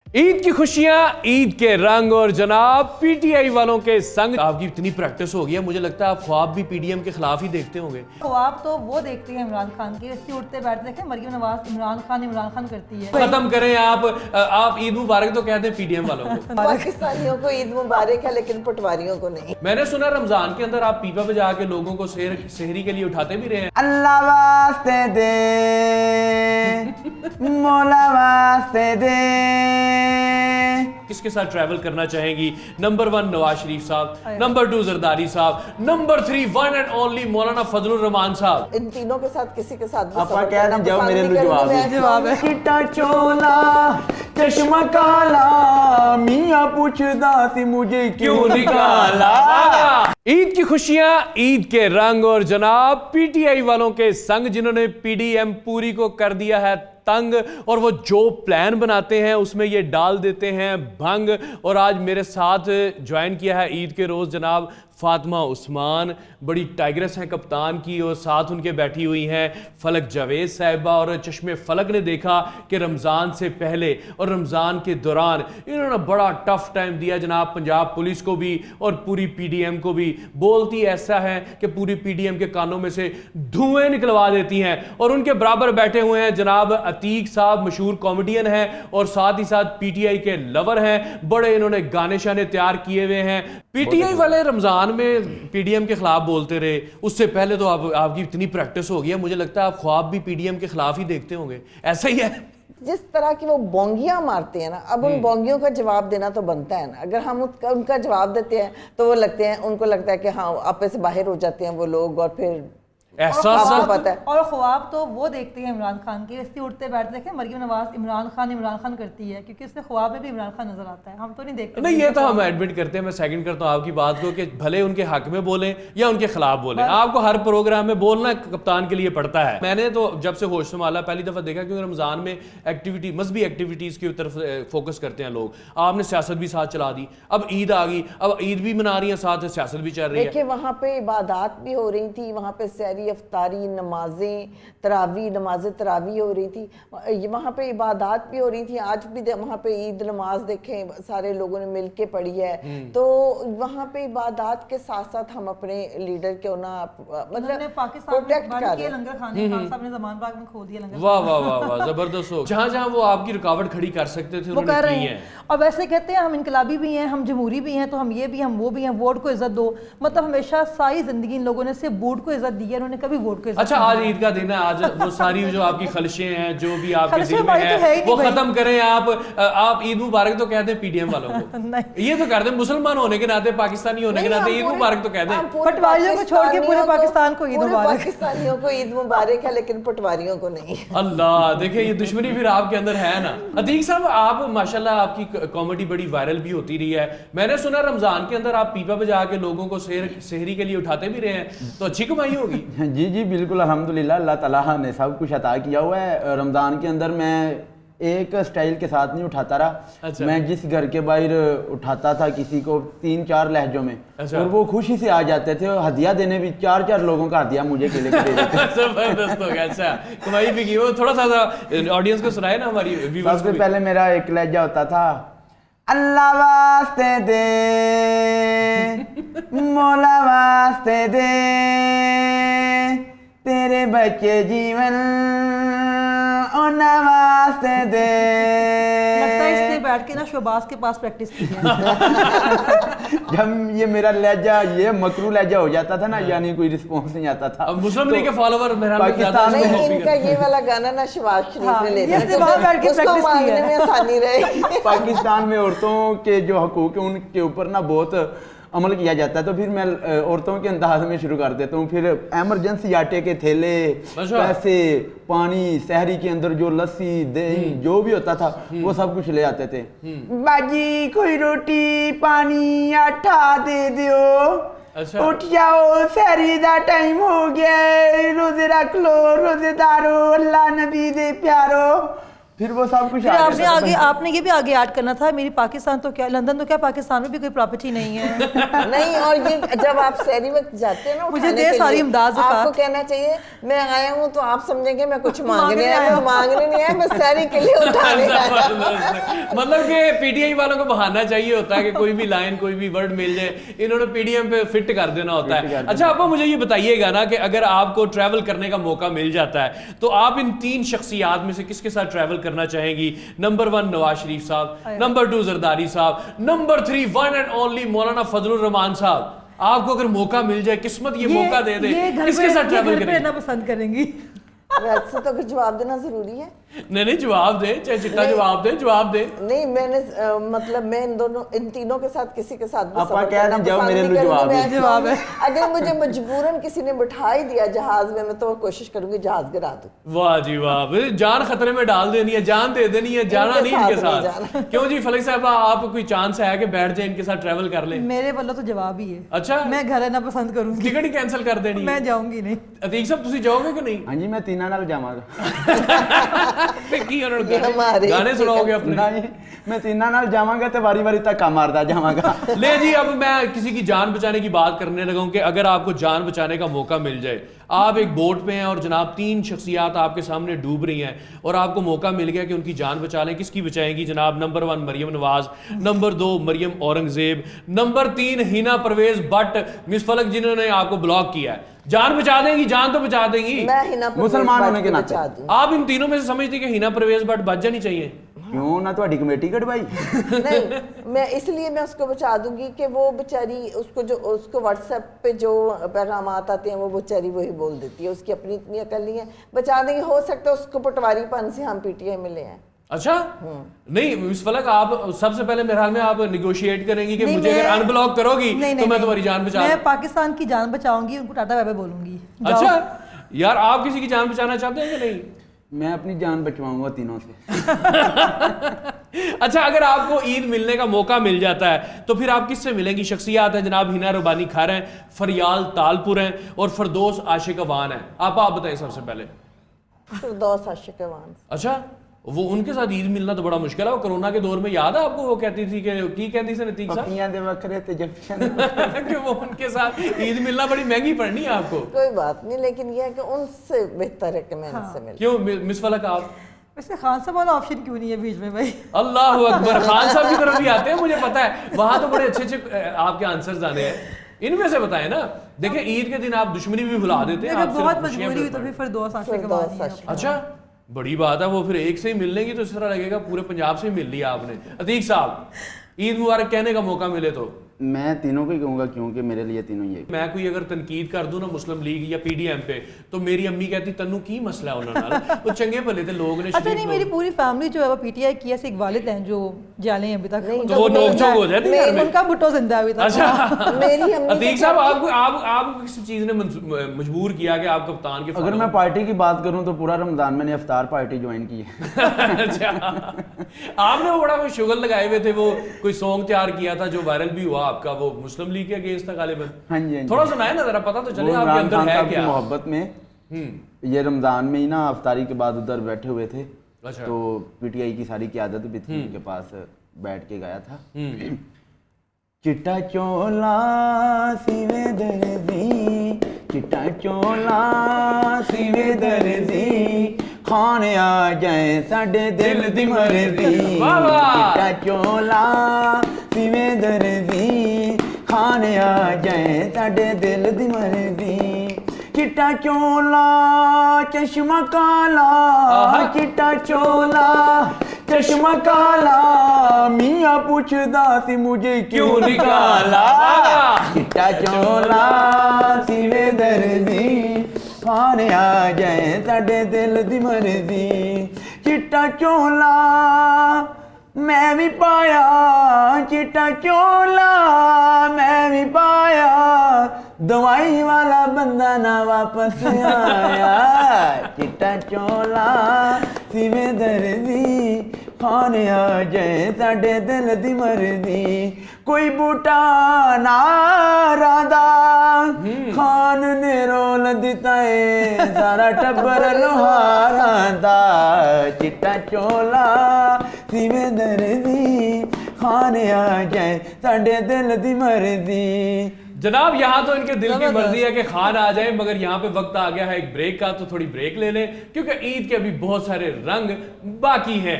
ईद की खुशियां, ईद के रंग और जनाब पीटीआई वालों के संग। आपकी इतनी प्रैक्टिस हो गई है, मुझे लगता है आप ख्वाब भी पीडीएम के खिलाफ ही देखते होंगे। ख्वाब तो वो देखती है इमरान खान के, इससे उठते बैठते देखे मरियम नवाज इमरान खान करती है। खत्म करें आप ईद मुबारक तो कहते हैं पीडीएम वालों को। पाकिस्तानियों को ईद मुबारक है लेकिन पटवारियों को नहीं। मैंने सुना रमजान के अंदर आप पीपा बजा के लोगों को सेहरी के लिए उठाते भी रहे हैं। अल्लाह वास्ते दे मौला वास्ते दे। किसके साथ ट्रैवल करना चाहेंगी? नंबर 1 नवाज शरीफ साहब, नंबर 2 जरदारी साहब, नंबर 3 वन एंड ओनली मौलाना फजलुर रहमान साहब। इन तीनों के साथ किसी के साथ भी आपा सफर कह करना रहे जाओ पसंद मेरे नहीं लिए करूंगी। जवाब है चिट्टा चोला चश्मा काला मियां पूछदा सी मुझे क्यों निकाला। ईद की खुशियां, ईद के रंग और जनाब पीटीआई वालों के संग, जिन्होंने पीडीएम पूरी को कर दिया है तंग, और वो जो प्लान बनाते हैं उसमें ये डाल देते हैं भंग। और आज मेरे साथ ज्वाइन किया है ईद के रोज जनाब फातिमा उस्मान, बड़ी टाइग्रेस हैं कप्तान की, और साथ उनके बैठी हुई हैं फलक जावेद साहिबा। और चश्मे फलक ने देखा कि रमज़ान से पहले और रमज़ान के दौरान इन्होंने बड़ा टफ टाइम दिया जनाब पंजाब पुलिस को भी और पूरी पीडीएम को भी। बोलती ऐसा है कि पूरी पीडीएम के कानों में से धुएं निकलवा देती हैं। और उनके बराबर बैठे हुए हैं जनाब अतीक साहब, मशहूर कॉमेडियन हैं और साथ ही साथ पीटीआई के लवर हैं। बड़े इन्होंने गाने शाने तैयार किए हुए हैं। पीटीआई वाले रमज़ान में पीडीएम के खिलाफ बोलते रहे, उससे पहले तो आपकी इतनी प्रैक्टिस हो गई है, मुझे लगता है आप ख्वाब भी पीडीएम के खिलाफ ही देखते होंगे। ऐसा ही है। जिस तरह की वो बोंगियां मारते हैं ना, अब उन बोंगियों का जवाब देना तो बनता है ना। अगर हम उनका जवाब देते हैं तो वो उनको लगता है कि हाँ आपे से बाहर हो जाते हैं वो लोग, और फिर ऐसा आपको पता है। और ख्वाब तो वो देखती है इमरान खान के, इससे उठते बैठते देखे मरियम नवाज इमरान खान करती है, क्योंकि इससे ख्वाब में भी इमरान खान नजर आता है। हम तो नहीं देखते। नहीं, ये तो हम एडमिट करते हैं। मैं सेकंड करता हूं आपकी बात को कि भले उनके हक में बोलें या उनके खिलाफ बोलें, आपको हर प्रोग्राम में बोलना कप्तान के लिए पड़ता है। मैंने तो जब से होश संभाला पहली दफा देखा, क्योंकि रमजान में एक्टिविटी मजहबी एक्टिविटीज की तरफ फोकस करते हैं लोग। आपने सियासत भी साथ चला दी, अब ईद आ गई, अब ईद भी मना रही है, साथ सियासत भी चल रही है। देखिए वहाँ पे इबादत भी हो रही थी, वहाँ पे सहरी अफ्तारी नमाजें तरावी हो रही थी, वहाँ पे इबादत भी हो रही थी। आज भी वहाँ पे ईद नमाज देखें सारे लोगों ने मिल के पढ़ी है। तो वहाँ पे इबादत के साथ साथ हम अपने लीडर को ना मतलब पाकिस्तान प्रोटेक्ट कर रहे हैं। लंगर खाने खान साहब ने ज़मान बाग में खोल दिया लंगर। वाह वाह वाह वाह, जबरदस्त हो। जहां जहां वो आपकी रुकावट खड़ी कर सकते थे वो कर रहे की हैं। और वैसे कहते हैं हम इनकलाबी भी हैं, हम जमहूरी भी हैं, तो हम ये भी हम वो भी हैं, वोट को इज्जत दो। मतलब हमेशा सारी जिंदगी इन लोगों ने सिर्फ वोट को इज्जत दी है, उन्होंने कभी वोट को इज्जत। अच्छा, आज ईद का दिन है, आज वो सारी जो आपकी खलशें हैं, जो भी आपके खलशें दिल में हमारी तो है ही है नहीं वो भाई। खत्म करें। आप ईद मुबारक तो कहते हैं पीडीएम वालों को। नहीं। ये तो कहते हैं मुसलमान होने के नाते, पाकिस्तानी होने के नाते ईद मुबारक तो कहते हैं। पटवारियों को छोड़ के पूरे पाकिस्तान को ईद मुबारक। पाकिस्तानियों को ईद मुबारक है लेकिन पटवारियों को नहीं। अल्लाह, देखिए ये दुश्मनी फिर आपके अंदर है ना। अतीक साहब, आप माशाल्लाह आपकी कॉमेडी बड़ी वायरल भी होती रही है। मैंने सुना रमजान के अंदर आप पीपा बजा के लोगों को सेहरी के लिए उठाते भी रहे हैं, तो अच्छी कमाई होगी। जी जी बिल्कुल, अल्हम्दुलिल्लाह, अल्लाह ताला ने सब कुछ अता किया हुआ है। रमज़ान के अंदर मैं एक स्टाइल के साथ नहीं उठाता रहा। अच्छा। मैं जिस घर के बाहर उठाता था किसी को 3-4 लहजों में। अच्छा। और वो खुशी से आ जाते थे, और हदिया देने भी 4-4 लोगों का हदिया मुझे के लेके दे देते। जबरदस्त हो गया। अच्छा, कमाई भी की। वो थोड़ा सा ऑडियंस को सुनाए ना, हमारी व्यूअर्स को सबसे भी। पहले मेरा एक लहजा होता था, अल्लाह वास्ते दे मौला वास्ते दे तेरे बच्चे जीवन वास्ते दे। लगता है इसने बैठ के ना शोबाज के पास प्रैक्टिस की है। जब ये मेरा लहजा ये मकरू लहजा हो जाता था ना, यानी कोई रिस्पॉन्स नहीं आता था। अब मुस्लिम लीग के फॉलोवर मेरा पाकिस्तान में नहीं, इनका ये वाला गाना ना शहबाज शरीफ ने ले लिया, इसने वहाँ बैठ के उसको प्रैक्टिस की मांगने है। में आसानी रहे। पाकिस्तान में औरतों के जो हकूक है उनके ऊपर ना बहुत अमल किया जाता है। तो फिर मैं औरतों के अंदाज में शुरू कर देता हूँ। फिर एमरजेंसी आटे के थैले, पैसे, पानी, सहरी के अंदर जो लस्सी दही जो भी होता था वो सब कुछ ले आते थे। बाजी कोई रोटी पानी आटा दे दियो। अच्छा। उठ जाओ सहरी दा टाइम हो गया, रोजे रख लो रोजेदारो, अल्लाह नबी दे प्यारो। फिर वो सब कुछ फिर आ आपने गया था। आगे आपने ये भी आगे ऐड करना था मेरी पाकिस्तान तो क्या लंदन तो क्या पाकिस्तान में भी कोई प्रॉपर्टी नहीं है। नहीं, और ये जब आप सहरी वक्त जाते हैं ना मुझे उठाने दे के सारी लिए, इमदाद ज़कात। आपको कहना चाहिए मैं आया हूँ तो आप समझेंगे मैं कुछ मांगने आया, मैं मांगने नहीं आया, मैं सहरी के लिए उठाने आया। मतलब कि पीटीआई वालों को बहाना चाहिए होता है कि कोई भी लाइन कोई भी वर्ड मिल जाए, इन्होंने पीडीएम पे फिट कर देना होता है। अच्छा आपको मुझे ये बताइएगा ना कि अगर आपको ट्रैवल करने का मौका मिल जाता है तो आप इन 3 शख्सियात में से किसके साथ ट्रैवल करना चाहेंगी? नंबर 1 नवाज शरीफ साहब, नंबर 2 जरदारी साहब, नंबर 3 वन एंड ओनली मौलाना फजलुर रहमान साहब। आपको अगर मौका मिल जाए, किस्मत ये मौका दे दे, किसके साथ ट्रैवल करेंगे? पसंद करेंगी। वैसे तो जवाब देना जरूरी है। नहीं जवाब दे, चाहे चिट्टा जवाब दे। नहीं मैंने मतलब मैं इन तीनों के साथ किसी के साथ भी आपा सफर कह करना दें, जाओ पसंद मेरे नहीं लिए करूंगी। जवाब है। अगर मुझे मजबूरन किसी ने बिठा ही दिया जहाज में, मैं तो कोशिश करूंगी जहाज गिरा दूं। वाह जी वाह, जान खतरे में डाल देनी है, जान दे देनी है, जाना नहीं इनके साथ। क्यों जी फलक साहबा, आप कोई चांस है कि बैठ जाए इनके साथ ट्रैवल कर ले? मेरे वालों तो जवाब ही है। अच्छा, मैं घर रहना पसंद करूंगी, टिकट ही कैंसिल कर देनी है? मैं जाऊंगी नहीं। अतीक साहब तुसी जाओगे कि नहीं? हाँ जी, मैं तीना नाल जावांगा। की उन्होंने ये हमारे गाने सुनाओगे अपने? नहीं, मैं तीना नाल जावांगा तो वारी वारी धक्का मारदा जावांगा। ले जी, अब मैं किसी की जान बचाने की बात करने लगा हूं कि अगर आपको जान बचाने का मौका मिल जाए, आप एक बोट पे हैं और जनाब 3 शख्सियात आपके सामने डूब रही हैं और आपको मौका मिल गया कि उनकी जान बचा लें, किसकी बचाएंगी जनाब? Number 1 Maryam Nawaz, number 2 Maryam Aurangzeb, number 3 Hina Parvez Bhatt miss Falak जिन्होंने आपको ब्लॉक किया है। जान बचा देंगी? जान तो बचा देंगी। मैं हिना परवेज मुसलमान होने के भट्ट नाते। बचा दूं। आप इन तीनों में से समझती कि हिना परवेज भट्ट बच जानी चाहिए? क्यों ना ਤੁਹਾਡੀ कमेटी कटवाई? नहीं, मैं इसलिए मैं उसको बचा दूंगी कि वो बेचारी उसको व्हाट्सएप पे जो पैगाम आते हैं वो बेचारी वही बोल देती है, उसकी अपनी इतनी अकल नहीं है। बचा देंगे, हो सकता है उसको पटवारीपन से हम पीटीआई मिले हैं। अच्छा, नहीं मिस फलक, आप सबसे पहले मेरे ख्याल में आप निगोशिएट करेंगी कि नहीं, मुझे अगर अनब्लॉक करोगी तो मैं तुम्हारी जान बचा मैं पाकिस्तान की जान बचाऊंगी, उनको टाटा बाय बाय बोलूंगी। अच्छा यार, आप किसी की जान बचाना चाहते हैं कि नहीं? मैं अपनी जान बचवाऊंगा तीनों से। अच्छा, अगर आपको ईद मिलने का मौका मिल जाता है तो फिर आप किससे मिलेंगी? शख्सियात है जनाब हिना रुबानी खार हैं, फरियाल तालपुर हैं और फरदौस आशिक अवान हैं। आप बताएं सबसे पहले। फिरदौस आशिक अवान। अच्छा, वो उनके साथ ईद मिलना तो बड़ा मुश्किल है। वो कोरोना के दौर में याद है आपको, वो कहती थी कि की कहती थी नतीक साहब पपियां दे वखरे ते जफ्फियां दे कि वो उनके साथ ईद मिलना बड़ी महंगी पड़नी है आपको। कोई बात नहीं, लेकिन यह है कि उनसे बेहतर है कि मैं इनसे मिलूं। क्यों मिस फलक, आप वैसे खान साहब वाला ऑप्शन क्यों नहीं है बीच में भाई? अल्लाह अकबर, खान साहब की तरफ भी आते हैं, मुझे पता है वहां तो बड़े अच्छे आपके आंसर्स आने हैं। इनमें से बताएं ना, देखिए ईद के दिन आप दुश्मनी भी भुला देते हैं, आप सिर्फ बहुत खुशियां मजबूरी हुई तो मनाते फिर फिरदौस आशिक फिरदौस अवान ही है। आशिक। अच्छा, बड़ी बात है। वो फिर एक से ही मिल लेंगी तो इस तरह लगेगा पूरे पंजाब से ही मिल लिया आपने। अतीक साहब, ईद मुबारक कहने का मौका मिले तो? मैं तीनों को ही कहूंगा क्योंकि मेरे लिए तीनों ही है। मैं कोई अगर तनकीद कर दूं ना मुस्लिम लीग या पीडीएम पे, तो मेरी अम्मी कहती तन्नू की मसला है उन्होंने, वो चंगे भले थे लोग ने। अच्छा नहीं, मेरी पूरी फैमिली जो है वो पीटीआई की है। एक वालिद हैं जो जाले हैं अभी तक, तो वो नोक-झोंक हो जाती है घर में। उनका भुट्टो जिंदा है अभी तक। अच्छा, मेरी अम्मी अतीक साहब, आपको किस चीज ने मजबूर किया कि आप कप्तान के अगर मैं पार्टी की बात करूं तो पूरा रमजान मैंने इफ्तार पार्टी ज्वाइन की है। अच्छा, आपने वो बड़ा कोई शुगर लगाए हुए थे, वो कोई सॉन्ग तैयार किया था जो वायरल भी हुआ आपका, वो मुस्लिम लीग के अगेंस्ट था गालिबन। हाँ जी, हाँ जी। थोड़ा सुनाए ना जरा, पता तो चले आपके इमरान अंदर खान है साहब की क्या। मोहब्बत में ये रमजान में ही ना इफ्तारी के बाद उधर बैठे हुए थे। अच्छा। तो पीटीआई की सारी क़यादत भी थी, उनके पास बैठ के गाया था। चिट्टा चोला सीवे दर्दी, चिट्टा चोला सीवे दर्दी, खान आ जाए साडे दिल दी मर्जी। चिट्टा चोला सीवे दर्दी, खान आ जाए साडे दिल दी मर्जी। चिट्टा चोला चश्मा काला, चिट्टा चोला चश्मा काला, मियाँ पूछदा सी मुझे क्यों निकाला। चिट्टा चोला सीवे दर्दी, खान आ जाए साडे दिल दी मर्जी। चिट्टा चोला मैं भी पाया, चिट्टा चोला मैं भी पाया, दवाई वाला बंदा ना वापस आया। चिट्टा चोला सीवे दर्दी, खान आ जाए साडे दिल दी मर्जी कोई बूटा नारादा खान ने रोल दिता है सारा टब्बर लोहारा दा चिट्टा चोला सिवे दर्दी खान आ जाए साडे दिल दी मर्जी। जनाब यहाँ तो इनके दिल की मर्जी है कि खान आ जाए, मगर यहाँ पे वक्त आ गया है एक ब्रेक का, तो थोड़ी ब्रेक ले लें क्योंकि ईद के अभी बहुत सारे रंग बाकी हैं।